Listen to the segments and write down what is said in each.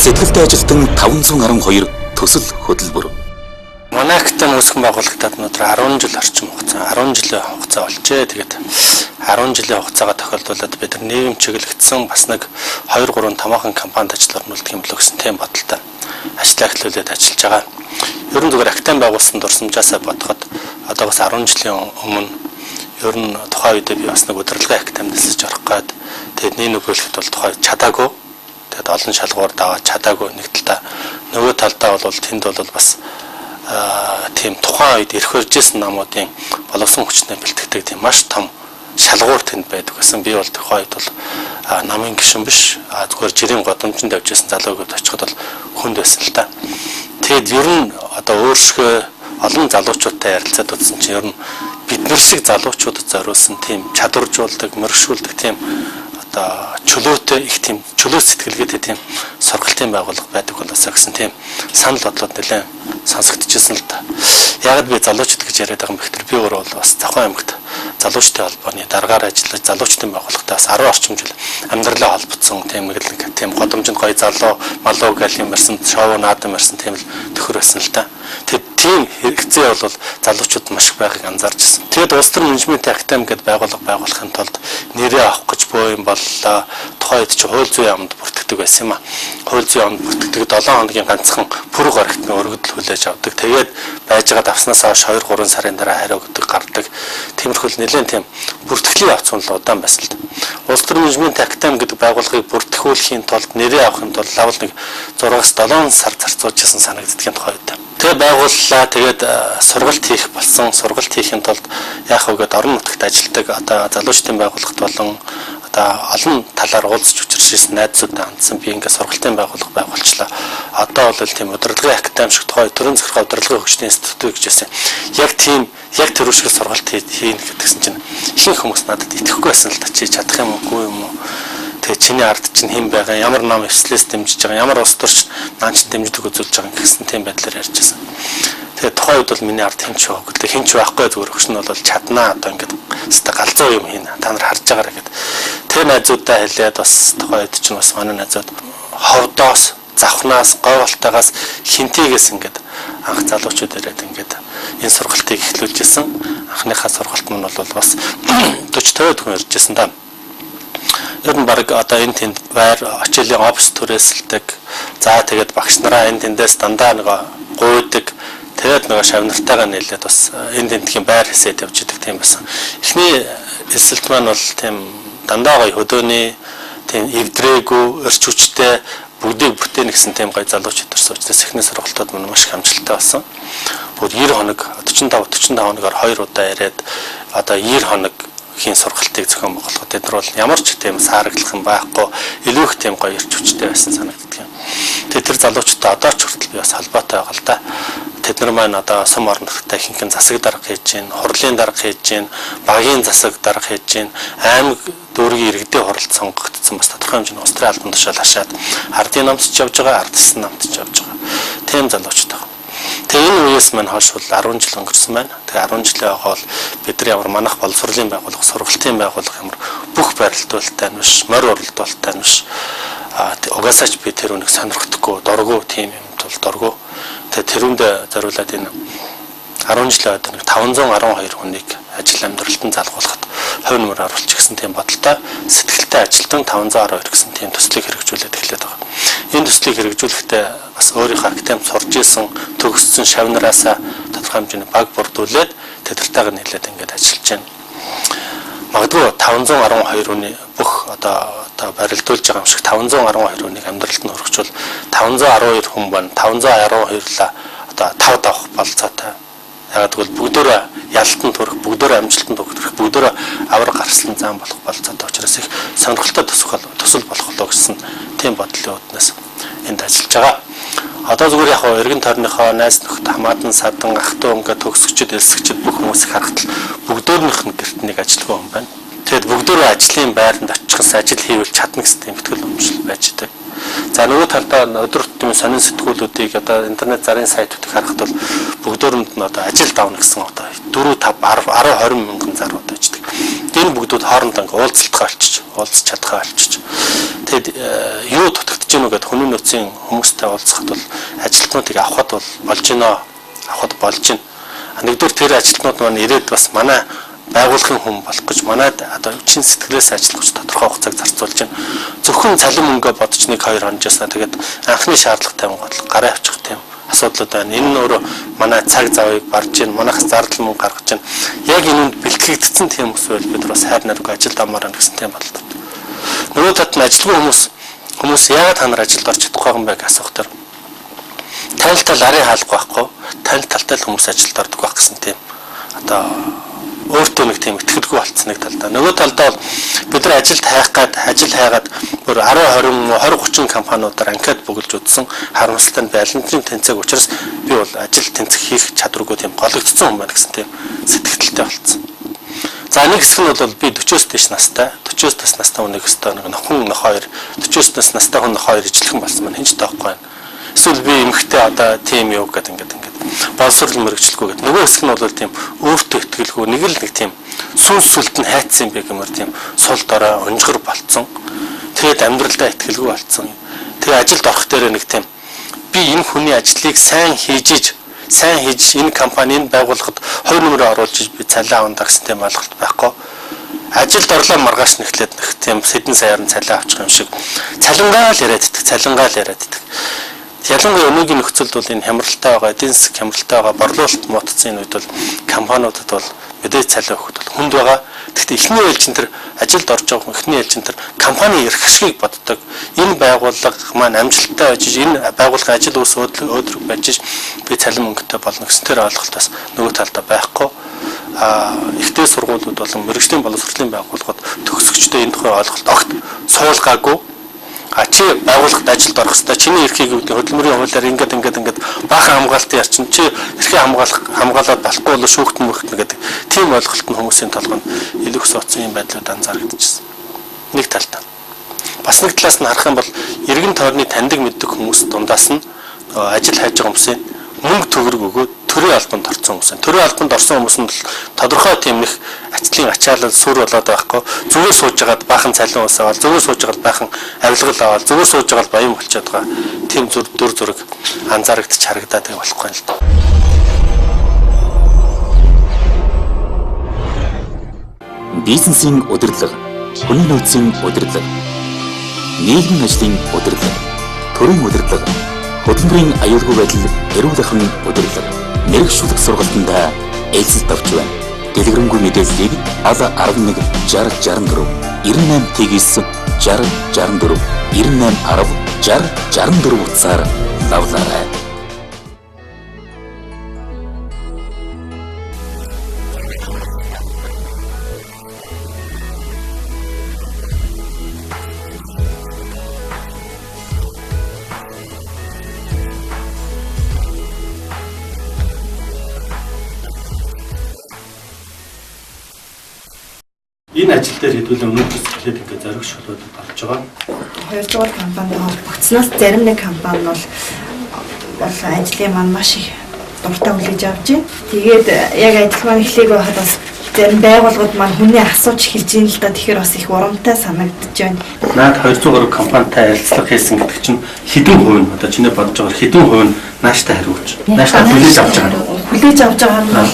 Сэтгэлтэй ажилтан 512 төсөл хөтөлбөр. Манай актын үүсгэн байгуулагдаад өнөөдөр 10 жил орчим хугацаа 10 жилийн хугацаа болжээ. Тэгээд 10 жилийн хугацаагаа тохиолдуулаад бид нар нийгэм чиглэгдсэн бас нэг 2 3 томоохон компанид ажил орнуулдаг юм л гэсэн тийм бодолтой ажил ахлуулад ажиллаж байгаа. Ер нь зүгээр актын байгуулсан дурсамжаасаа бодоход одоо бас 10 жилийн өмнө ер нь тухайн үед би бас нэг удирдлагын актанд нэлж орох гээд тэгээд нэг нөгөөлөхөд бол тухайн чадаагүй. Тэгээд олон шалгуур даваа чадаагүй нэг талдаа нөгөө талдаа бол тэнд бол бас тийм тухайн үед ирэх хөржсэн намуудын боловсон хүчнээ бэлтгэдэг тийм маш том шалгуур тэнд байдаг гэсэн. Би бол тухайн үед бол намын гишүүн биш зүгээр жирийн годомжинд явжсэн залуугууд очиход бол хүнд байсан л та. Тэгэд ер нь одоо өөрсгөө олон залуучуудтай ярилцаад үзсэн чинь ер нь биднэр шиг залуучуудад зориулсан тийм чадваржуулдаг, мөрөгшүүлдэг тийм одоо чөлөөтэй их тийм чөлөө сэтгэлгээтэй тийм сургалтын байгууллага байдаг болоосаа гэсэн тийм санал бодлоод нэлээд сонсогдчихсэн л та. Яг би залуучууд гэж яриад байгаа юм бэхтэр би өөрөө бол бас Завхан аймагт залуучдын холбооны дараагаар ажиллаж залуучдын байгууллагатай бас 10 орчим жил амьдралаа холбогдсон тийм нэг тийм годомжинд гоё залуу малуу гэл юм барьсан шоу наадам барьсан тийм л төхөр байсан л та. Тэгээд тийм хэрэгцээ бол залуучууд маш их байгааг анзаарч ирсэн. Тэгээд улс төр менежмент актем гэдэг байгууллага байгуулахын тулд нэрээ авах гэж боо юм боллоо. Тухайн үед чи хууль зүйн яамд бүртгэдэг байсан юм а. Хууль зүйн яамд бүртгэдэг 7 хоногийн ганцхан пүр гарагтны өргөдөл хүлээж авдаг. Тэгээд байж байгаа давснаас хойш 2 3 сарын дараа хариу өгдөг гардаг. Тиймэрхүүл нэлээд тийм бүртгэлийн явц нь удаан байсан л да. Улс төр менежмент актем гэдэг байгууллагыг бүртгүүлэхийн тулд нэрээ авахын тулд лавл нэг 6-7 сар зарцуулжсэн санагддгийн тухай үед. Тэгээ байгууллаа. Тэгээд сургалт хийх болсон. Сургалт хийхин тулд яах вэ гэдэг орон нутагт ажилладаг одоо залуучдын байгууллагт болон одоо олон талаар уулзч учирч ирсэн найзуудтай хандсан би ингээд сургалтын байгууллага байгуулчлаа. Одоо бол тийм удирдлагын академи шиг тухай төрийн захиргаа удирдлагын хөгжлийн институт гэж байсан. Яг тэр шиг сургалт хийнэ гэдгсэн чинь ихэнх хүмүүс надад итгэхгүй байсан л та чи чадах юм уу юм уу. Тэгээ чиний ард чинь хэн байгаа, ямар ном эвслээс дэмжиж байгаа, ямар улс төрч наанч дэмждэг үзүүлж байгаа гэсэн тийм байдлаар ярьж байсан. Тэгээ тухайн үед бол миний ард хинч вэ гэдэг хинч байхгүй зүгээр өгч нь бол чаднаа одоо ингээд өстой галзуу юм хийнэ та нар харж байгаарай гэдэг. Тэр найзуудаа хэлээд бас тухайн үед чинь бас манай найзууд ховдоос, завхнаас, говьолтойгоос хинтийгээс ингээд анх залуучууд ирээд ингээд энэ сургалтыг эхлүүлж исэн. Анхныхаа сургалт нь бол бас 40-50 хүн ирж исэн даа. Ер нь баг одоо энэ тэнд байр очилийн офис түрээсэлдэг. За тэгээд багш нараа энэ тэндээс дандаа нэг гуйдаг. Тэгээд нэг шавнартайгаа нийлээд бас энэ тентхийн байр хэсэд явж идэг тийм байсан. Эхний эсэлт маань бол тийм дандаа гоё хөдөөний тийм эвдрээгүй өрч хүчтэй бүгдийг бүтээн гэсэн тийм гоё залуучууд төрсөн учраас эхний сургалтууд мань маш их амжилттай болсон. Бүр 90 хоног 45 хоногоор 2 удаа яриад одоо 90 хоног хийн сургалтыг зохион байгуулахад тэд нар бол ямар ч тийм саараглах юм байхгүй илүү их тийм гоё ирч хүчтэй байсан санагддаг юм. Тэгээд тэр залуучуудаа одоо ч хүртэл би бас холбоотой байгаа л да. Тэд нар маань одоо сум орон нутгад ихэнх засаг дарга хийж гин, хурлын дарга хийж гин, багийн засаг дарга хийж гин, аймаг дүүргийн иргэдийн хуралд сонгогдсон бас тодорхой хэмжээний улс төрийн албан тушаал хашаад ардын намтч явж байгаа, ардсан намтч явж байгаа. Тийм залуучууд байгаа. Тэгээ энэ үеэс маань хойш бол 10 жил өнгөрсөн байна. Тэгээ 10 жилийн байгаа бол бид нар ямар манах боловсролын байгууллага, сургалтын байгууллага ямар бүх барилдуулалттай нь биш, морь уралдуулалттай нь биш. Угаасаач би тэр үнийг сонирхдаггүй, дургу тийм юм тул дургу. Тэгээ тэрүүндээ зориулаад энэ 10 жилийн одоо нэг 512 хүнийг ажил амьдралтанд залгуулахад хувь нэмэр оруулах гэсэн тийм бодолтой сэтгэлтэй ажилтан 512 гэсэн тийм төслийг хэрэгжүүлээд эхлэдэг байгаа. Энэ төслийг хэрэгжүүлэхдээ бас өөрийнхөө академи сурж исэн төгссөн шавнараасаа тодорхой хэмжээний баг бүрдүүлээд тэдэртэйг нийлээд ингээд ажиллаж байна. Магадгүй 512 хүний бүх одоо барилдуулж байгаа юм шиг 512 хүнийг амьдралд нь хөргөчвөл 512 хүн байна. 512-ла одоо 5 давах болцоотой. Яг тэгвэл бүгдөө ялтан төрөх, бүгдөө амжилтанд хүрэх, бүгдөө авраг гарсан зам болох болцоотой учраас их сонирхолтой төсөл болох болоо гэсэн тийм бодлын үднээс энд ажиллаж байгаа. Одоо зүгээр яг эргэн тойрныхоо найз нөхд хамаатан садан ах トゥ ингээд төгсөгчд, элсгчд бүх хүмүүсийг харахад бүгдөөрнийх нь гэрт нэг ажилгүй хүн байна. Тэгэд бүгдөө ажлын байранд очихс ажил хийвэл чадна гэсэн тийм ихтгэл өмжил байж байгаа. За нөгөө талдаа өдөр тутмын сонин сэтгүүлүүдийг одоо интернет зарын сайтуудыг харахад бол бүгдөөрэнд нь одоо ажил давна гэсэн одоо 4 5 10 20 мянган зарууд ажилладаг. Тэгэхэд энэ бүгдүүд хоорондоо ингээ уулзч чадхаа олчиж. Тэгэд юу дутагдж гэнэ гэдэг хүний нөөцийн хүмүүстэй уулзахад бол ажилтнуудыг авахд бол болж гинэ. Авахд болж гинэ. Нэгдүгээр тэр ажилтнууд маань ирээд бас манай байгууллагын хүн болох гэж манайд одоо чин сэтгэлээс ажиллах гэж тодорхой хугацааг зарцуулж байна. Зөвхөн цалин мөнгө бодож 1-2 хоног яснаа тэгээд анхны шаардлагатай бодлого гараа авчих тийм асуудлууд байна. Энэ нь өөрөө манай цаг завыг барж байна. Манайхаас зардал мөнгө гаргаж байна. Яг энэнд бэлтгэгдсэн тийм хүмүүс байл бид бас хайр наргүй ажилд амаар гэсэн тийм бодлоо. Нөгөө талд нь ажилгүй хүмүүс яагаад та нар ажилд орж чадахгүй байгаа юм бэ гэж асуух төр. Тань тал арын хаалга байхгүй. Тань талтай л хүмүүс ажилд ордог байх гэсэн тийм одоо өөртөө нэг тийм ихтгэлгүй болцсон нэг талдаа. Нөгөө талдаа бол бид нар ажил хайгаад бүр 10 20 30 компаниудаар анкет бүгэлж үзсэн харамсалтай нь байлангийн тэнцэг учраас би бол ажил тэнцэх хийх чадваргүй тийм гологдсон хүн байна гэсэн тийм сэтгэлдэлтэй болцсон. За нэг хэсэг нь бол би 40-оос дээш настай 40-оос настай хүн нэг өстой нэг нохин нох 2 40-оос настай хүн 2 ижилхэн болсон маань хинч тоохгүй байна. Эсвэл би эмхтэй одоо тийм юу гэдэг ингээд боловсрол мөрөгчлөхгүй гэдэг. Нөгөө хэсэг нь бол тийм өөртөө итгэлгүй нэг тийм сүнсүлд нь хайцсан бэ гэмээр тийм сул дорой унжгар болцсон. Тэгээд амьдралдаа итгэлгүй болцсон. Тэгээд ажилд орох дээр нэг тийм би энэ хүний ажлыг сайн хийж энэ компанийн байгууллагад 2 нэмрээ оруулж би цалин авна гэсэн тийм ойлголт байхгүй. Ажилд орлоо маргааш нэхлээд нэг тийм сэдэн саяарн цалин авчих юм шиг цалингаа л яриад идэх. Ялангуяа өнөөгийн нөхцөлд бол энэ хямралтай байгаа, эдийн засаг хямралтай байгаа, борлуулалт муудсан энэ үед бол компаниудад бол мэдээж цалин өгөхөд бол хүнд байгаа. Гэхдээ эхний ээлжин тэр ажилд орж байгаа эхний ээлжин тэр компани эрхшгийг боддог. Энэ байгууллага маань амжилттай байж, энэ байгууллагын ажил үс өөдрөг байж би цалин мөнгөтэй болно гэсэн тэр ойлголт бас нөгөө талдаа байхгүй. Ихтэй сургуулиуд болон мэргэжлийн боловсролын байгууллагууд төгсөгчдөө энэ тухай ойлголт огт суулгаагүй. Чи байгууллагад ажилд орох хэрэгтэй. Чиний эрхийг хөдөлмөрийн хуулиар ингээд баахан хамгаалтын ярчин чи эрхээ хамгаалаад болохгүй бол шүүхтэн мөрхтэн гэдэг тийм ойлголт нь хүмүүсийн толгойд илүү их суудсан юм байдлууд анзаарэгдэжсэн. Нэг талдаа. Бас нэг талаас нь харах юм бол эргэн тойрны таньдаг мэддэг хүмүүс дундаас нь ажил хайж байгаа хүмүүсийн мөнгө төгрөг өгөөд төрийн албанд орсон хүмүүс. Төрийн албанд орсон хүмүүс нь тодорхой тийм их ацлын ачаалал сүр болоод байхгүй. Зүгээр сууж байгаад баахан цалин уусаавал, зүгээр сууж байгаад баахан авилгал аваад, зүгээр сууж байгаад баян болчиход байгаа. Тийм дүр зураг анзаарэгдэж харагдаад байгаа болохгүй л доо. Бизнесийн удирдлага, хүний нөөцийн удирдлага, нийгмийн ажлын удирдлага, төрийн удирдлага, хөдөлмөрийн аюулгүй байдал, эрүүл ахуйн удирдлага, мэргэжлүүлэх сургалтанд ээлжид авч байна. Дэлгэрэнгүй мэдээллийг ал 11 60 64 98-ээс 60 64 98 10 60 64 утсаар лавлаарай. Энэ ажил дээр хэдүүлээ өнөөдрөөс эхлээд ингээд зориг шүлгүүд болж байгаа. 2 дугаар компанид холбогдсноос зарим нэг компани бол ажлын маань маш их дуртай хүлээж авч байна. Тэгээд яг ажил маань эхлэх байхад бас зарим байгууллагууд маань хүний асууж эхэлж байна л да. Тэгэхээр бас их урамтай санагдаж байна. Наад 200 гаруй компанитай ярилцлага хийсэн гэдэг чинь хэдэн хувь нь одоо чиний бодож байгаа хэдэн хувь нь нааштай хариулж нааштай хүлээж авч байгаа нь хүлээж авч байгаа нь бол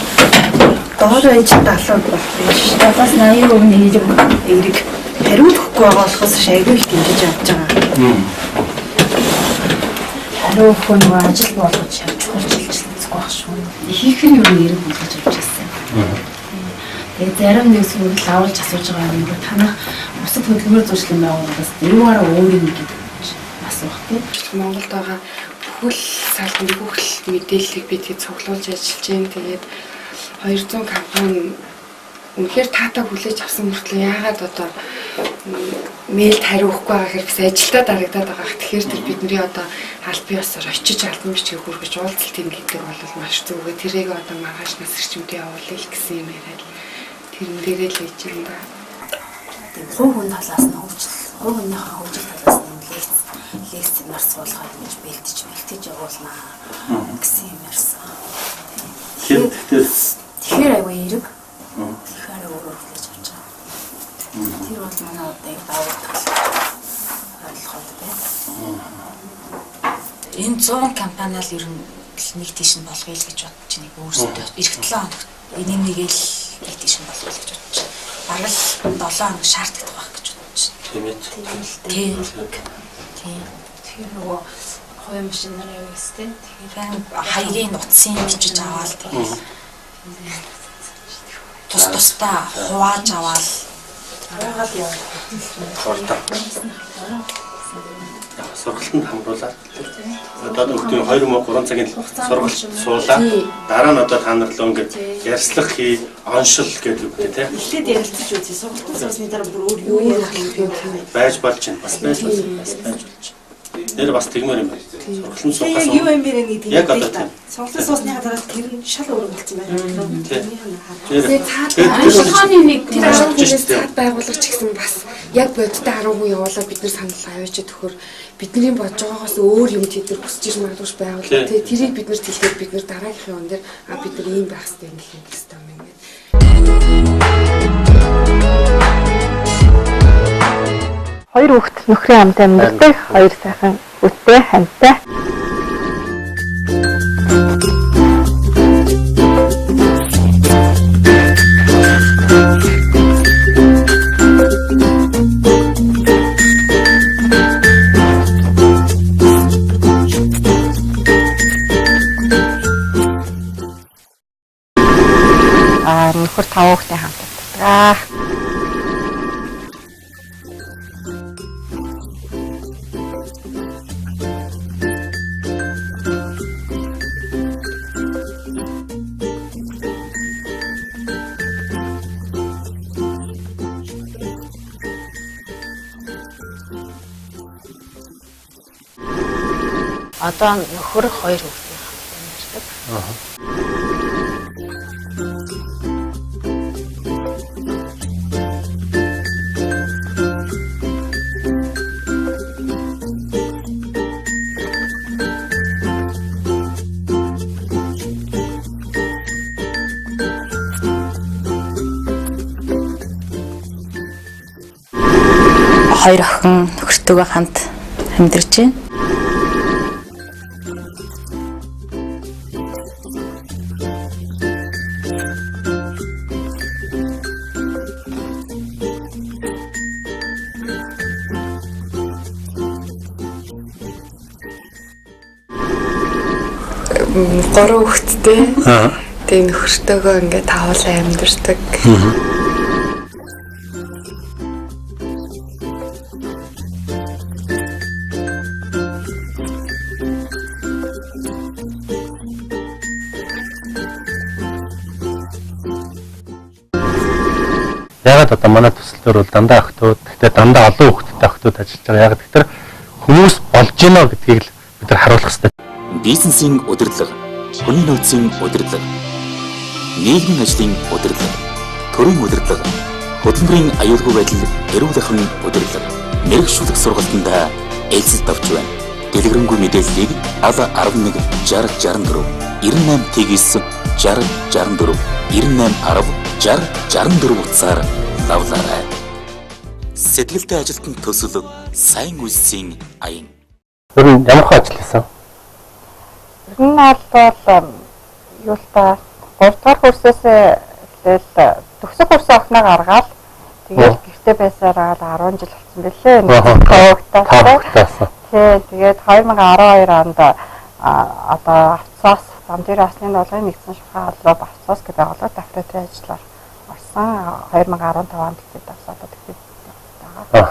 доор ээж 70% болох биш. Бас 80% эерэг хариулахгүй байгаа болохоос шайгүй их дэмжиж авч байгаа. Хариулахгүй нөгөө ажил болгож чухал жилчлэн згоох шүү. Хийх нь юу эерэг болгож авч байсан. Тэгээд зарим нэг зүйл авалж асууж байгаа юм бол танах бусад хөдөлмөр зуршлын байгууллагаас юугаараа өөрийн нэг гэдэг асуух тийм. Монголд байгаа бүхэл салбарын бүхэл мэдээллийг бид хэд цуглуулж ажиллаж байна. Тэгээд 200 компани үнэхээр таатаа хүлээж авсан мөртлөө яагаад одоо мэйлд хариухгүй байгаа хэрэг бас ажилдаа дарагдаад байгаа. Тэгэхээр тэр бидний одоо аль бие усаар очиж албан бичгийг хүргэж уулзалтын гэдэг бол маш зүгөө тэрийг одоо маргааш нас ирчмдээ явуулъя гэсэн юм яриад тэрэн дээрээ л хийж юм да. Тийм хувь хүн талаас нь хувь хүнийхээ хөгжил талаас нь лекц марс болгоод ингэж бэлтэж явуулнаа гэсэн юм ярьсан. Тэгэхээр айгүй эерэг. Тэгэхээр өөрөө хүлээж авч байгаа. Тэр бол манай одоо давуу тал ойлгоход байна. Энэ 100 компаниал ер нь нэг тийш нь болгоё л гэж бодож байна. Өөрсдөө эх 7 хоногт энийг л нэг тийш нь болгоё л гэж бодож байна. Бараг л 7 хоног шаарддаг байх гэж бодож байна. Тийм ээ. Тийм. Тэр нөгөө хоёр машин нараа юу гэстэй. Тэгэхээр хаягийн нутсын бичиж аваад тэгээд тус-тусдаа хувааж аваад хаагаад явах. Хортоо. Сургалтанд хамруулаад одоо өглөө 2-3 цагийн сургалт суулаа. Дараа нь одоо та нар л ингээд ярьслах хий, оншил гэдэг үг тийм. Эхлээд ярилцаж үзье. Сургалтын цаасны дараа бүр өөр юу ярих юм байж болж байна. Бас байж болж байна. Нэр бас тэгмээр юм байна. Сургалтын суухаас юу юм бэ гэдэг яг одоо тийм. Сургалтын суусныхаа дараа тэр шал өөр болсон байна. Тэгээд цааны нэг тэр ажлын цаад байгуулах ч гэсэн бас яг бодтой 10 хүн явуулаад бид нар санал аваачаад төхөр бидний бодож байгаагаас өөр юм тэд нар хүсэж иж магадгүй байгууллаа. Тэгээд тэрийг бид нар тэлээд бид нар дараагийнхын он дээр бид нар ийм байх хэрэгтэй юм гэх юм хэвээр юм байна. Хоёр хүүхэд нөхрийн хамт амьдардаг, хоёр сайхан үттэй хамттай. Нөхөр 5 хүүхдийн хамт амьдардаг. Одоо нөхөр 2 хүүхдийн хамт амьдардаг. Хоёр охин нөхөртөөгөө хамт амьдарч байна. Гурван хүүхэдтэй. Тэгээ нөхөртөөгөө ингээд тавуулаа амьдардаг. Ягаад одоо манай төсөлтөр бол дандаа охтууд, гэхдээ дандаа олон хүүхэдтэй охтууд ажиллаж байгаа. Ягаад гэвэл хүмүүс болж гинэ гэдгийг л бид нар харуулах хэрэгтэй. Бизнесийн удирдлага, хүний нөөцийн удирдлага, нийгмийн ажлын удирдлага, төрийн удирдлага, хөдөлмөрийн аюулгүй байдал, эрүүл ахуйн удирдлага, мэрэгшүүлэх сургалтанд эзэлт авч байна. Дэлгэрэнгүй мэдээллийг 11 60 64 98 60 64 98 10 60 64 утсаар лавлаарай. Сэтгэлтэй ажилтны төсөл сайн үйлсийн аян. Ер нь ямар хөө ажил хийсэн? Энэ бол юу л та 3 дугаар курсээс эхлээл төгсөх курсын охиноо гаргаад тэгээд гэртээ байсараа 10 жил болсон бэлээ. Тавхтаас. Тэгээд 2012 онд одоо авцаас зам дээр асны долгын нэгдсэн шугам албаа авцаас гэдэг олоод авторитет ажиллаар орсон. 2015 онд тэгээд авсаад тэгээд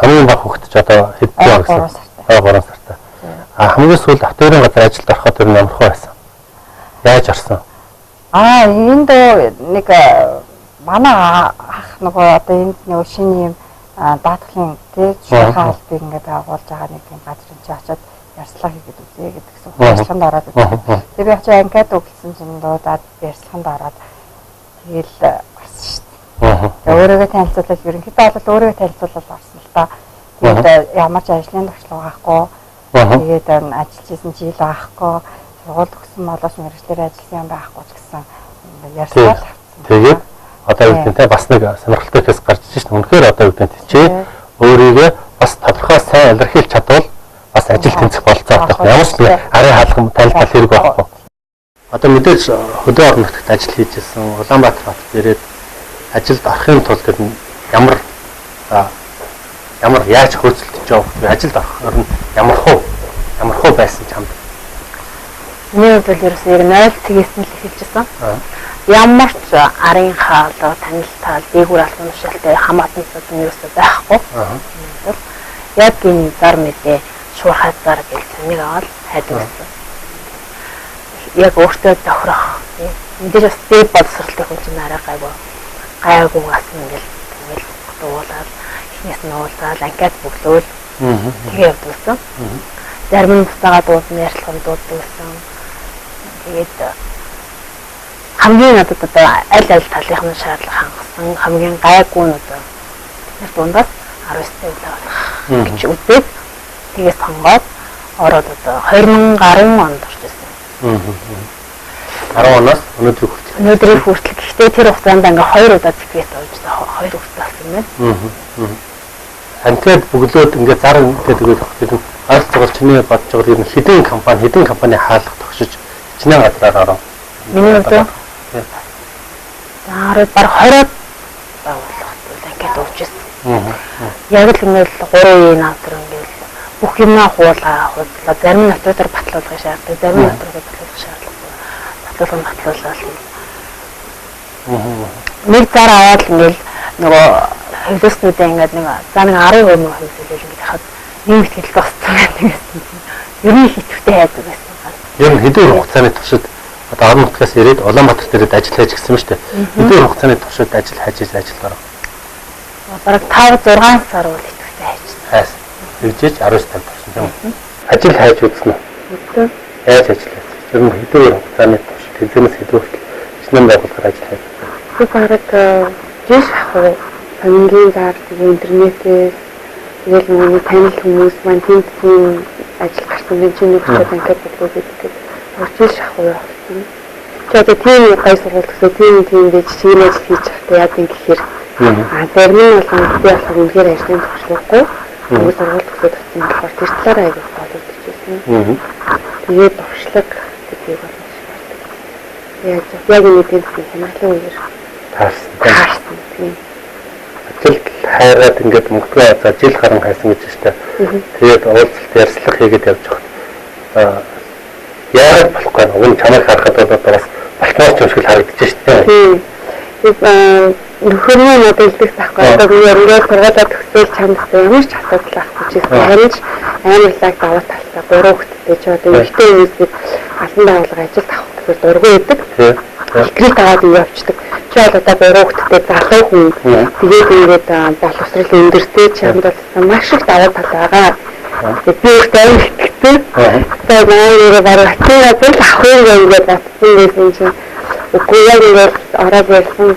хамгийн бага хүүхэд ч одоо хэд жил гэсэн. 3 сартай. Хамгийн сүүлд авторын газар ажилд ороход ер нь ямар хөө байсан? Яаж орсон? Энд нэг манай ах нөгөө одоо энд нэг шинэ юм даатгалын тий шуурхаалт ингээд агуулж байгаа нэг юм газар чи очиод ярьслаа хийгээд үзье гэдгсэн ярьслаханд ороод үзсэн. Тэгээ би очиж анкет өгсөн чинь дуудаад ярьслаханд ороод тэгэл орсон шүү дээ. Өөрийгөө танилцуулаад ерөнхийдөө бол өөрийгөө танилцуулаад орсон л та. Тэгээд ямар ч ажлын туршлага авахгүй. Тэгээд ажиллаж исэн жил авахгүй. Сургууль төгссөн молоос мэргэжлэр ажилласан юм байхгүй ч гэсэн ярьслаа. Тэгээд одоо юу гэдэг те бас нэг сонирхолтой кейс гарч ирж байна. Үнэхээр одоо юу гэдэг чи өөрийгөө бас тодорхой сайн илэрхийлж чадвал бас ажил тэнцэх болцоо авах. Ямар ч нэг арын хаалган тайлбар хэрэг байхгүй. Одоо мэдээж хөдөө орон нутагт ажил хийжсэн Улаанбаатар хотод ирээд ажилд орохын тулд ямар яаж хөөцөлдөж явах вэ? Ажилд орох нь ямар хуу байсан ч хамт. Миний хувьд бол ерөөсөө яг 0 цэгээс нь л хэлжсэн. Ямар ч арын хаалга, танилтал, дээгүүр албан тушаалтай хамаатансууд нь ерөөсөө байхгүй. Яг энэ зар мэдээ шуурхай зар гэж нэг аваад хайдаг байсан. Яг өөртөө тохирох. Мэдээж бас дэд боловсролтой хүн чинь арай гайгүй асан ингээл дуулаад эхнээс нь уулзаад анкет бүглөөл тэгээ явдсан. Зарим нь буцаагаад дуудсан ярьцлаганд дуудсан. Тэгээд хамгийн надад одоо аль талынхны шаардлага хангасан хамгийн гайгүй нь одоо тэр дундаас 19-т үлээ гэж үзээд тэгээд сонгоод ороод одоо 2010 онд орж ирсэн. 10 оноос өнөөдрийн хүртэл гэхдээ тэр хугацаанд ингээ 2 удаа цэквэт болж байгаа 2 хүртэл болсон юм байна. Анкет бүглөөд ингээ зар гэдэг үг ойлцоогоор чиний бодож байгаа юм хэдэн компани хаалга тогшиж чиний газраар ороо. Миний хувьд Зарад баг 20-д байгууллагад анкет өгчээсэн. Яг л ингээл 3 навтар ингээл бүх юмнаа хуулаа зарим нь дотор батлуулгын шаардлагатай, зарим нь дотор батлуулгын шаардлагатай. Батлуулаад нэг зар аваад ингээл нөгөө хөвлөснүүдээ ингээд нэг за нэг 10% мөн хөвлөл ингээд хахад нэг ихтгэл босцсон гэсэн. Ер нь хитвтэй хайдаг байсан. Ер нь хэдэн хугацааны туршид одоо орон нутгаас ирээд Улаанбаатарт ирээд ажил хийж гисэн юм шүү дээ. Хэдэн хугацааны туршид ажил хайж ажилд оров. Бараг 5-6 сар үл хитвтэй хайжсан. Тэгжээж 19 танд болсон юм. Ажил хайж үзсэн үү? Яаж ажилласан? Ер нь хэдэн хугацааны туршид хэзээс хэдүүрт шинэ байгууллагаар ажил хайж. Би бараг жиш авах хамгийн зар интернетээс тэгэл нэг танил хүмүүс маань тийм ажил гарсан гэж нэг хэсэг анкет бодлоо гэдэг. Орчил шахуу явуулсан. Тэгээд тийм гай сургалт гэсэн тийм гэж чинь ажил хийж байхдаа яг юм гэхээр зарим нь болгон би болохоор үнээр ажлын туршлагагүй нөгөө сургалт гэсэн тавьсан болохоор тэр талаараа аяг бодож ирсэн. Тэгээд туршлаг гэдгийг бол яг нэг тийм хэмжээний үеэр таарсан. Ажил хайраад ингээд мөнгөө за жил гарan хайсан гэж байна. Тэгээд уулзалт ярьцлага хийгээд явж байгаа. Яагаад болохгүй вэ? Уг нь чамайг харахад бол бас болтмоор ч юм шиг харагдаж байна шүү дээ. Нөхөрний модельдэх тахгүй одоо би ингээд сургуулаа төгсөөл чамдахтай ямар ч асуудал байхгүй ч харин ч амар лаг даваа талтай 3 хүүхэдтэй ч одоо ихтэй үеэс албан байгууллага ажил авах гэхээр дургүй байдаг. Ихрийг аваад явчихдаг. Чи бол одоо 3 хүүхэдтэй залуу хүн. Тэгээд ингээд боловсрол өндөртэй чамд бол маш их даваа тал байгаа. Би өөртөө ихтэй. Тэгээд нэрээ бараг хатгаа бол авах юм ингээд батсан гэсэн чинь үгүй яг ингээд ороод ярьсан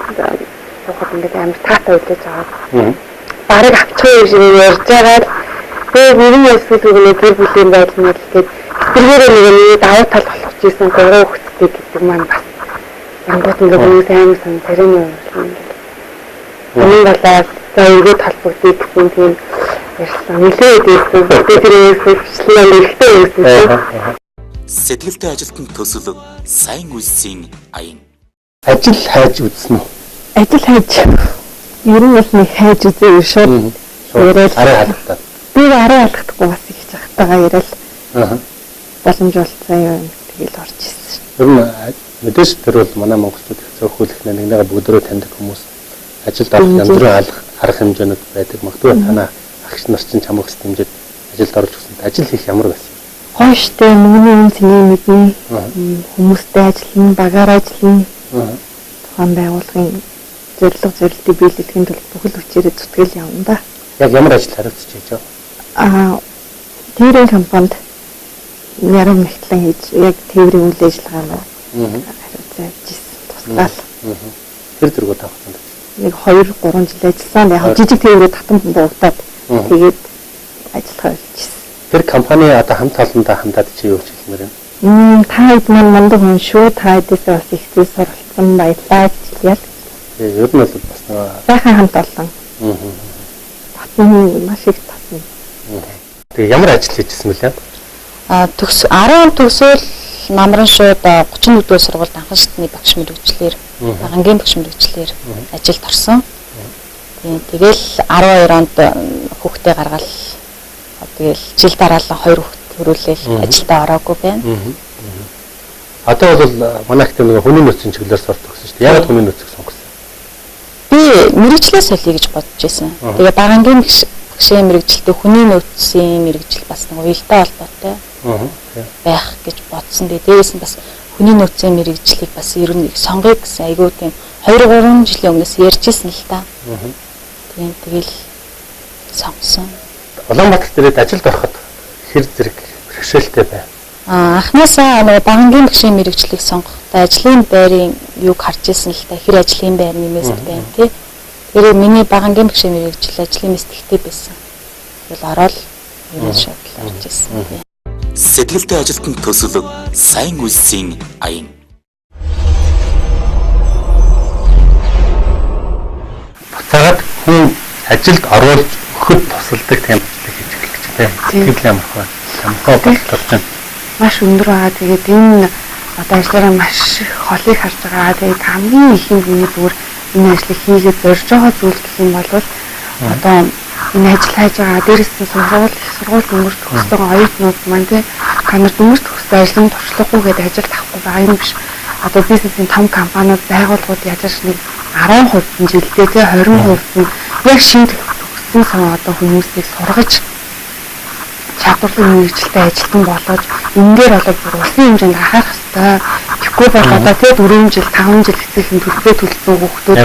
сухад ингээд амар таатай үлээж аваад бараг авчих юм ярьж байгаа л тэгээд бүрэн ясгүй нэг гэр бүлийн байдал нь л тэгээд тэргээр нэг даваа тал болох гэсэн 3 хүүхэдтэй гэдэг маань бас янгууд ингээд хүмүүс амар сан царины юм ингээд энэ болоод за ингээд толбогдсон гэсэн тийм ярьсан нэлээд ийсэн тэрээс хвчлэн ихтэй ийсэн Сэтгэлтэй ажилтны төсөл сайн үйлсийн аян. Ажил хайж үзсэн үү? Ажил хайж ер нь бол нэг хайж үзээ шууд яриад арай халахтаа. Би арай халахдаггүй бас их жахтайгаа яриад боломж олцсон юм тэгэл орж ирсэн. Ер нь мэдээж тэр бол манай монголчууд их зөөхүүлэх нэгнийгээ бүгдөө таньдаг хүмүүс ажилд орох янз бүрийн арга хэмжээнүүд байдаг. Магадгүй танаа агш нар чинь чамайг хэмжээд ажилд орж өгсөн. Ажил хийх ямар байсан? Хойштой мөнгөний үн цэний мэднэ. Хүмүүстэй ажиллана, багаар ажиллана. Тухайн байгууллагын зорилтыг биелүүлэхийн тулд бүхэл хүчээрээ зүтгэл явна да. Яг ямар ажил хариуцж хийж байгаа? Тээврийн компанид ярам нэгтлэн хийж яг тээврийн үйл ажиллагаанд хариуцаж ажилласан туслал. Тэр зэрэг таахсан. Нэг 2-3 жил ажилласан. Яг жижиг тээврээ татан буудаад тэгээд ажиллах ажилласан. Тэр компани одоо хамт олондоо хамтаад чи юу хийж хэлмээр вэ? Та хэд маань мундаг хүн шүү. Та хэдээс бас их зүйл суралцсан баярлалаа гэж. Ер нь бол бас нэг Сайхан хамт олон. Татны маш их татна. тэгээ ямар ажил хийжсэн мөлий? 10 төгсөөл намран шууд 31-р сургуульд анхан шатны багш мэргэжлэр багангийн багш мэргэжлэр ажилд орсон. Тэгэл 12 онд хүүхдээ гаргаад тэгэл жил дараалан 2 хүүхэд төрүүлээл ажилдаа ороогүй байна. Одоо бол манай ихтэй нэг хүний нөөцийн чиглэлээр сурдаг гэсэн шүү дээ. Яагаад хүний нөөцийг сонгосон? Би мэргэжлээ солиё гэж бодож байсан. Тэгээ багангийн багшийн мэргэжилтэй хүний нөөцийн мэргэжил бас нэг уялдаа холбоотой байх гэж бодсон. Дээрээс нь бас хүний нөөцийн мэргэжлийг бас ер нь сонгоё гэсэн айгүй тийм 2-3 жилийн өмнөөс ярьжсэн л та. Тэгэл сонгосон. Улаанбаатар дээрээ ажилд ороход хэр зэрэг бэрхшээлтэй байна? Анхнаасаа багангийн багшийн мэргэжлийг сонгохдоо ажлын байрын юуг харж ирсэн л та хэр ажлын байр нэмээс байна тий. Тэр миний багангийн багшийн мэргэжил ажлын мэстэгтэй байсан. Тэгэл ороод ерөн шатлал орж ирсэн тий. Сэтгэлтэй ажилтны төсөл сайн үйлсийн аян. Буцаагаад хүн ажилд оруулж өгөхөд тусалдаг тийм ажил хийж эхэлж байна. Сэтгэл ямар байна? Ямар бодлого байна? Маш өндөр байгаа. Тэгээд энэ одоо ажлаараа маш холыг харж байгаа. Тэгээд хамгийн ихэнд миний зүгээр энэ ажлыг хийгээд зорж байгаа зүйл гэх юм бол одоо энэ ажил хайж байгаа. Дээрээс нь сургууль дөнгөж төгссөн оюутнууд маань тий камер дөнгөж төгссөн ажлын туршлагагүйгээд ажилд авахгүй байгаа юм биш. Одоо бизнесийн том компаниуд байгууллагууд яаж нэг 10% жилдээ тий 20% нь яг шинэ төгссөн сан одоо хүмүүсийг сургаж чадварлаг мэргэжилтэй ажилтан болоод энэ дээр бол бүр улсын хэмжээнд анхаарах хэрэгтэй. Тэгэхгүй бол одоо тий 4 жил 5 жил хэцээхэн төлбөрөө төлсөн хүүхдүүд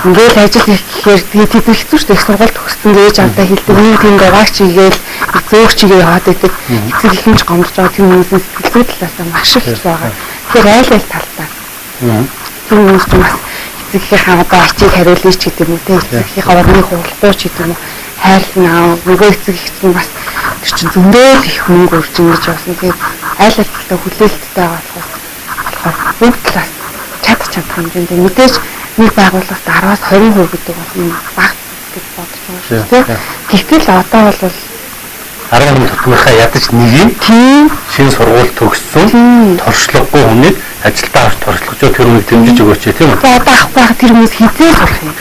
ингээл ажил хийх гэхээр тэгээд хэцүү шүү дээ. Их сургууль төгссөн ээж авдаа хэлдэг нэг тийм гаваач хийгээл зөөгч хийгээ яваад байдаг. Эцэг ихэнх гомдож байгаа тийм хүмүүсийн сэтгэл талаас маш их хэцүү байгаа. Тэгэхээр айл талтай. Тэр хүмүүс ч бас эцэгийнхээ одоо ачийг хариулъя ч гэдэг юм уу тий эцэгийнхээ орны хуралдууч гэдэг юм уу хайрлнаа нөгөө эцэг ихсэн бас тэр чинь зөндөө их хөнгө үржин гэж болсон. Тэгээд айл талтай хүлээлттэй болохоор бүгд талаас чадах хэмжээнд мэдээж нэг байгууллагт 10-аас 20% гэдэг бол багт гэж бодож байгаа шүү дээ. Гэтэл одоо бол 10 тутмынхаа ядаж нэг тийм шинэ сургууль төгссөн туршлагагүй хүнийг ажилдаа авч туршлагажоо тэр хүнийг дэмжиж өгөөч тийм үү? За одоо авах байх тэр хүмүүс хизээ сурах юм.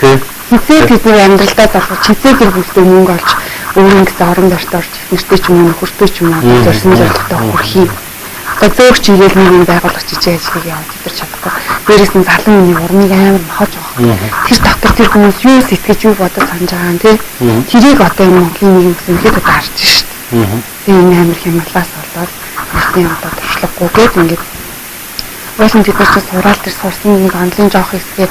Хизээ бидний амьдралдаа залгууч хизээ тэр бүлдээ мөнгө олж өөрийн гэсэн орон барьт орж нэртэй ч юм уу нөхөртэй ч юм уу зорьсон зорилготой хүрхий. Одоо зөөгч игээл нэг юм байгуулах жижиг ажлыг явуулж идэрч чадахгүй. Дээрээс нь залуу хүний урмыг амар махаж байгаа. Тэр дотор тэр хүмүүс юу сэтгэж юу бодож санаж байгаа юм тий. Тэрийг одоо энэ Монголын нийгэм гэсэн ихэд одоо харж шít. Тэгээ энэ амар хямлаас болоод бидний одоо туршлагагүйгээд ингээд уулын бид нар ч сураал дээр сурсан нэг онлын жоох хэсгээ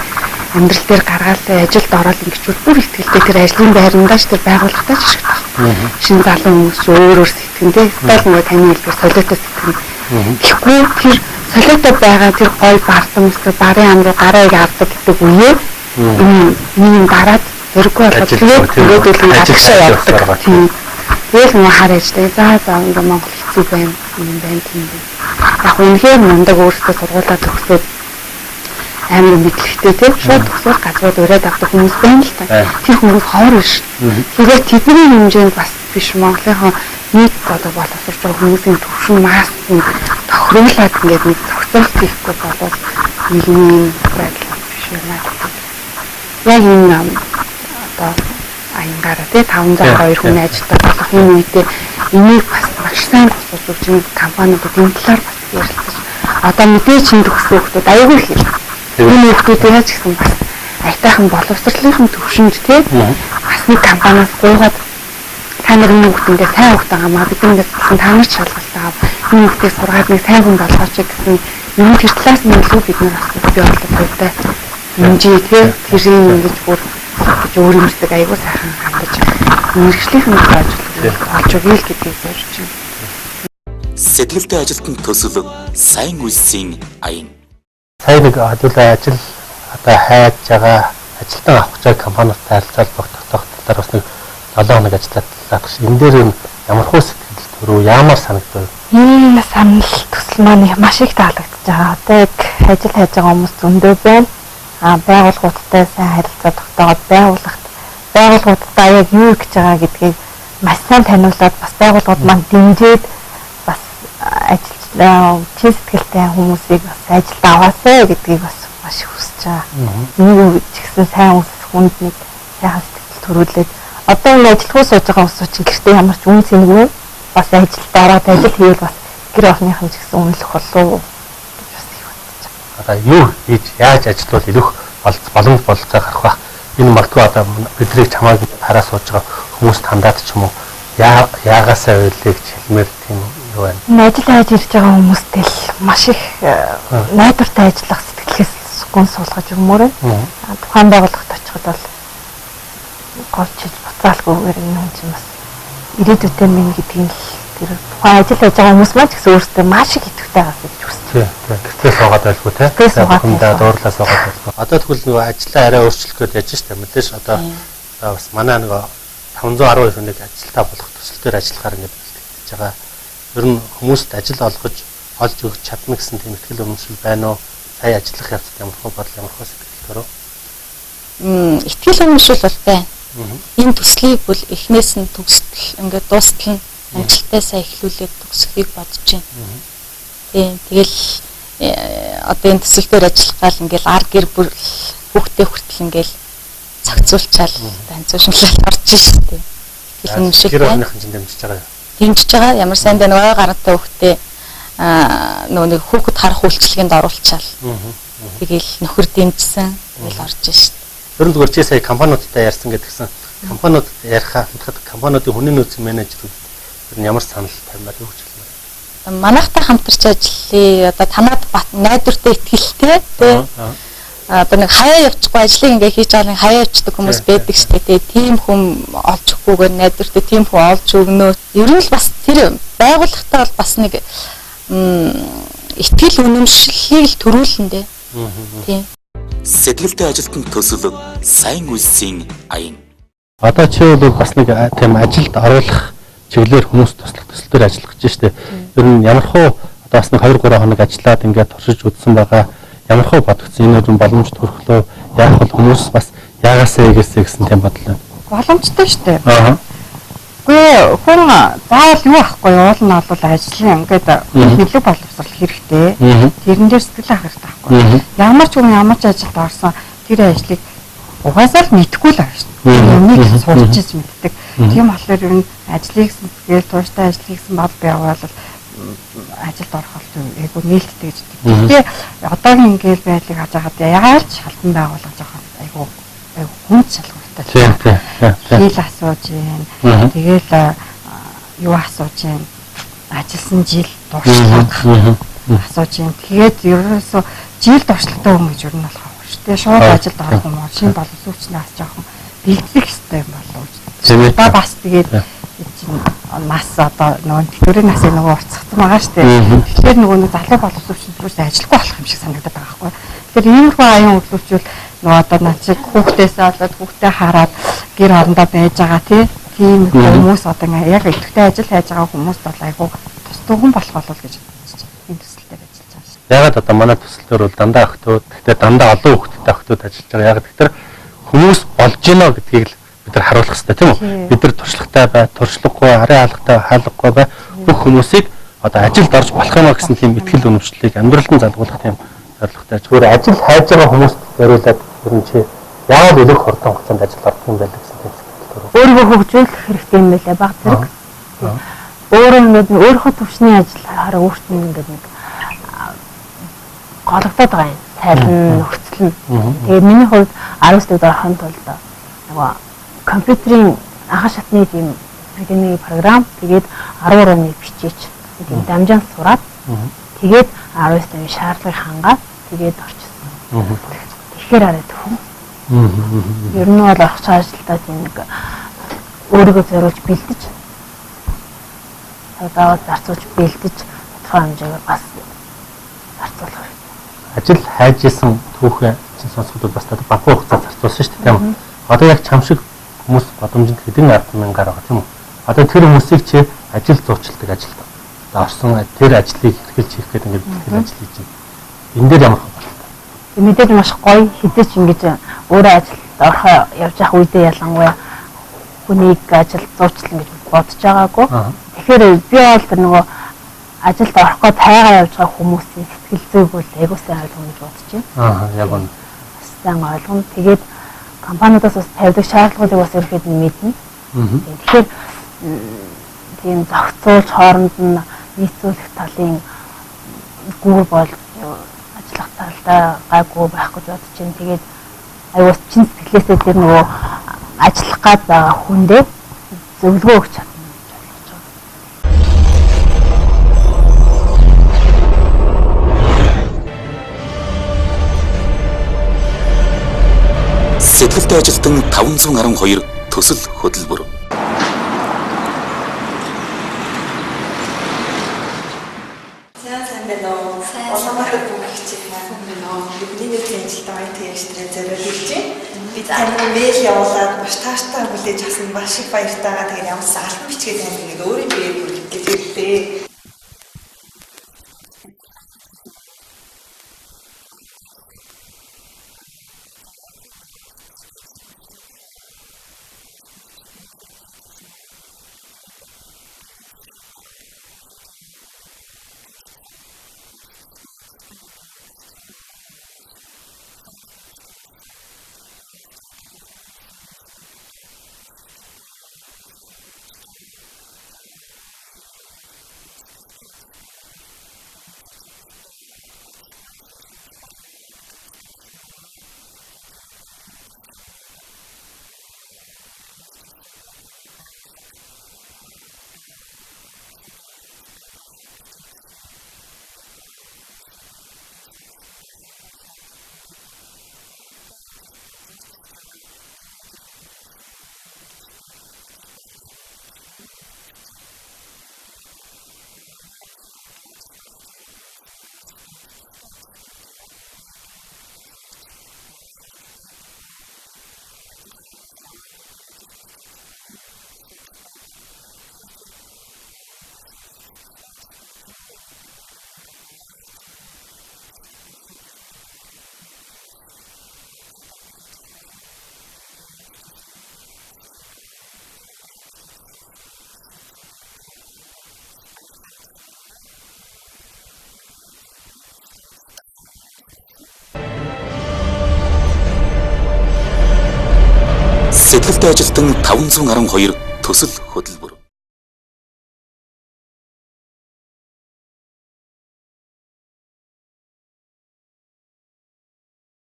амьдрал дээр гаргаалаа ажилд ороод ингэчүүл бүр ихтгэлтэй тэр ажлын байрандаа ч тэр байгууллагатай ч ашигтай байна. Шинэ залуу хүмүүс ч өөр сэтгэн тий. Стал нөгөө таны хэлбэр солиотой сэтгэн. Тэгэхгүй тэр солиотой байгаа тэр гой бартамс тэр барын ам руу гарааг авдаг гэдэг үеэ энэ дараад зэрэггүй болоод тэгээд ажигшаа явдаг. Тэгэл нөгөө хар ээжтэй за ингээ Монгол хэцүү байна юм байна тийм дээ. Яг үнэхээр мундаг өөрсдөө сургуулаа төгсөөд амар мэдлэгтэй тийм шууд төгсөөр газрууд ураад авдаг хүмүүс байна л та. Тэр хүмүүс ховор биш. Тэгээд тэдний хэмжээнд бас биш Монголынхаа нийт одоо боловсрч байгаа хүмүүсийн төвшин масс нь тохируулаад ингээд нэг зохицуулт хийхгүй болоод нийгмийн байдал биш юм аа. Яг энэ одоо аянгараа тий 502 хүн ажилтдаг болох юм үедээ энийг бас маш сайн босож өгч юм компаниудад энэ талаар бас ярилцаж одоо мэдээж энэ төгссөн хүмүүс аягүй их юм. Энэ хүмүүстэй яаж гэсэн бас айтайхан боловсролынхын төвшөнд тий бас нэг компаниас гуйгаад та нар энэ хүмүүстэй сайн хөвгт байгаа маа бид ингээд та нар ч шалгалтаа энэ хүмүүстэй сургаад нэг сайн хүн болгооч гэсэн юм тэр талаас нь илүү бид нар бас би бодлоготой хэмжээ тий тэрийг ингэж бүр гэж өөр юмсдаг аягүй сайхан хандаж мэргэжлийн ажил олж өгье л гэдгийг зорж байна. Сэтгэлтэй ажилтны төсөл сайн үйлсийн аян. Сайн нэг хэдүүлээ ажил одоо хайж байгаа ажилтан авах гэж компаниудтай харилцаалбах тогтоохлоор бас нэг 7 хоног ажиллаад байгаа ш. Энэ дээр ямар хөө сэтгэл төрөө ямар санагдав? Энэ санал төсөл маань маш их таалагдж байгаа. Одоо яг ажил хайж байгаа хүмүүс зөндөө байна. байгууллагуудтай сайн харилцаа тогтоогод байгууллагуудтай яг юу гэж байгаа гэдгийг маш сайн таниулаад бас байгууллагууд маань дэмжиж бас ажил чин сэтгэлтэй хүмүүсийг бас ажилд аваасаа гэдгийг бас маш их хүсэж байгаа. Юу ч гэсэн сайн хүнд нэг сайхан сэтгэл төрүүлээд одоо энэ ажилтгуу сууж байгаа хүмүүс чинь гэртээ ямар ч үн цэнгүй бас ажилд ороод ажил хийвэл бас гэр орныхан ч гэсэн үнэлэх болов уу гэж бас их бодож байгаа. Одоо юу хийж яаж ажиллавал илүүх боломж бололцоо гарах ба энэ магадгүй одоо бидний чамааг хараа сууж байгаа хүмүүс тандаад ч юм уу яагаасаа үйлээ гэж хэлмээр тийм юу байна. Энэ ажил хайж ирж байгаа хүмүүстэй л маш их найдвартай ажиллах сэтгэлээс гүн суулгаж өгмөр. Тухайн байгууллагт очиход бол голчиж буцаалгүйгээр энэ хүн чинь бас ирээдүйтэй минь гэдгийг л тэр тухайн ажил хийж байгаа хүмүүс маань ч гэсэн өөрсдөө маш их идэвхтэй байгаа гэж үзсэн. Тийм. Гэтэл суугаад байлгүй те. Хүндээ дуурлаа суугаад байлгүй. Одоо тэгвэл нөгөө ажлаа арай өөрчлөх гээд яаж штэ мэдээж одоо бас манай нөгөө 512 хүнийг ажилтаа болох төсөл дээр ажиллахаар ингэж бэлтгэж байгаа. Ер нь хүмүүст ажил олж өгч чадна гэсэн тийм ихтгэл үнэмшил байна уу? Сая ажиллах явцад ямар хөө бодол ямар хөө сэтгэл төрөө? Ихтгэл үнэмшил бол байна. Энэ төслийг бол эхнээс нь төгсдөл ингээд дуустал нь амжилттай сайн эхлүүлээд төгсөхийг бодож байна. Тийм тэгэл одоо энэ төсөл дээр ажиллах гал ингээл ар гэр бүр хүүхдээ хүртэл ингээл цогцолчаал танцуушинлал орж штэ. Ихтгэл үнэмшил гэр орныхан чинь дэмжиж байгаа юу? Дэмжиж байгаа. Ямар сайн дэ нөгөө гарантай хүүхдээ нөгөө нэг хүүхэд харах үйлчлэгэнд оруулчаал. Тэгэл нөхөр дэмжсэн. Тэгэл орж штэ. Ер нь зүгээр чи сая компаниудтай ярьсан гэдгсэн. Компаниуд ярихад компаниудын хүний нөөцийн менежерүүд ер нь ямар санал тавьмаар юу гэж хэлмээр. Манайхтай хамтарч ажиллая. Одоо танаад найдвартай ихтгэлтэй тий. Одоо нэг хаяа явчихгүй ажлыг ингээ хийж байгаа нэг хаяа явчихдаг хүмүүс байдаг шүү дээ. Тийм хүн олж өгөхгүйгээр найдвартай тийм хүн олж өгнө. Ер нь л бас тэр байгууллагатай бол бас нэг ихтгэл үнэмшлийг л төрүүлнэ дээ. Тийм. Сэтгэлтэй ажилтны төсөл сайн үйлсийн аян. Одоо чи бол бас нэг тийм ажилд оруулах чиглэлээр хүмүүс туслах төсөл дээр ажиллах гэж штэ. Ер нь ямар хөө одоо бас нэг 2-3 хоног ажиллаад ингээд туршиж үзсэн байгаа. Ямар хөө бодгдсон энэ үр боломж төрөхлөө яах бол хүмүүс бас яагаасаа игээсэй гэсэн тийм бодол байна. Боломжтой штэ. Үгүй хүн заавал юу ахгүй уул нь бол ажлын ингээд нөлөө боловсрол хэрэгтэй. Тэрэн дээр сэтгэл ах хэрэгтэй байхгүй. Ямар ч хүн ямар ч ажилд орсон тэр ажлыг угаасаа л мэдхгүй л байна шүү дээ. Өмнөд сурчиж мэддэг. Тийм болохоор ер нь ажлыг сэтгэл тууштай ажлыг гэсэн бод явбал ажилд орох бол айгу нээлттэй гэж. Гэхдээ одоогийн ингээл байдлыг хаж хаад яаж шалтан байгуулах жоохон айгу хүн шалгууртай. Хил асууж гин. Тэгэл юу асууж гин. Ажилласан жил дуршлаг асууж гин. Тэгээд ерөөсөө жил дуршлагтай хүн гэж ер нь болох шүү дээ. Шууд ажилд орох юм уу? Шинэ боловсруучнаас жоохон бэлтгэх хэрэгтэй болов уу? Одоо бас тэгээд нас одоо нөгөө төрийн насын нөгөө уцсан байгаа шүү дээ. Тэгэхээр нөгөө нэг залуу боловсруучны төрөөс ажилгүй болох юм шиг санагдаад байгаа байхгүй. Тэгэхээр иймэрхүү аян хөдлөвчүүл нөгөө одоо начиг хүүхдээсээ болоод хүүхдээ хараад гэр орондоо байж байгаа тийм хүмүүс одоо яг идэвхтэй ажил хайж байгаа хүмүүст бол айгу тусдуу хүн болох болов гэж бодож байна. Энэ төсөлтөөр ажиллаж байгаа шүү. Ягаад одоо манай төсөлтөөр бол дандаа охтууд, гэхдээ дандаа олон хүүхдтэй охтууд ажиллаж байгаа. Ягаад гэхээр хүмүүс болж гинэ гэдгийг л бид нар харуулах хэрэгтэй тийм үү? Бид нар туршлагатай бай, туршлагагүй, арын хаалгагүй бай бүх хүмүүсийг одоо ажилд орж болох юм гэсэн тийм ихтгэл үнэмшлийг амьдралд нь залгуулах тийм зорилготой. Зүгээр ажил хайж байгаа хүмүүст зориулаад ер нь чи яагаад илүү хурдан хугацаанд ажил орох юм бэ гэсэн тийм зөвлөл. Өөрийгөө хөгжүүлэх хэрэгтэй юм байлаа баг зэрэг. Өөрөө нэг өөрийнхөө төвшний ажил хараа өөрт нь ингээд нэг гологдоод байгаа юм. Тайлан нөхцөл нь. Тэгээ миний хувьд 19 дэх орохын тулд нөгөө компьютерийн агаш шатны тийм программын програм тэгээд 13 оны бичиж тийм дамжаан сураад тэгээд 19 оны шаардлагыг хангаад тэгээд орчихсон. Тэгэхээр арай төвхөн. Ер нь бол ахч ажилдаа тийм нэг өөрийгөө зориулж бэлдэж одоо зарцуулж бэлдэж тодорхой хэмжээгээр бас зарцуулах хэрэгтэй. Ажил хайжсэн түүхэн чинь сонсоход бас багуу хугацаа зарцуулсан шүү дээ тийм үү? Одоо яг чам шиг хүмүүс боломжинд хэдэн 10,000 гараа тийм үү? Одоо тэр хүмүүсийг чи ажил зуучилдаг ажилд орсон тэр ажлыг эрхэлж хийх гэдэг ингээд ажил хийж байна. Энэ дээр ямар хөө болтой? Мэдээж маш гоё хизээч ингэж өөрөө ажилд орохоо явж явах үедээ ялангуяа хүнийг ажил зуучлан гэж бодож байгаагүй. Тэгэхээр би бол тэр нөгөө ажилд орохгүй тайгаа явж байгаа хүмүүсийн сэтгэл зүйг бол айгуу сайн ойлгоно гэж бодож байна. Яг үнэ. Сайн ойлгоно. Тэгээд компаниудаас бас тавьдаг шаардлагуудыг бас ерөөхдөө мэднэ. Тэгэхээр тийм зохицуулж хооронд нь нийцүүлэх талын гүр бол ажиллах талдаа гайгүй байх гэж бодож байна. Тэгээд аюус чин сэтгэлээсээ тэр нөгөө ажиллах гад байгаа хүндээ зөвлөгөө өгч чадна гэж ойлгож байгаа. Сэтгэлтэй ажилтан 512 төсөл хөтөлбөр. Сайн байна уу? Улаанбаатар бүхэгчийн маань байна уу? Бидний ажилтан IT экстрэ зориулж байна. Би таны мэйл явуулаад маш тааштай хүлээж авсан маш их баяртайгаа тэгээд ямарсан альбом бичгээд танд ингээд өөрийн биеэр хүргэх гэж хэлдэг. Сэтгэлтэй ажилтан 512 төсөл хөтөлбөр.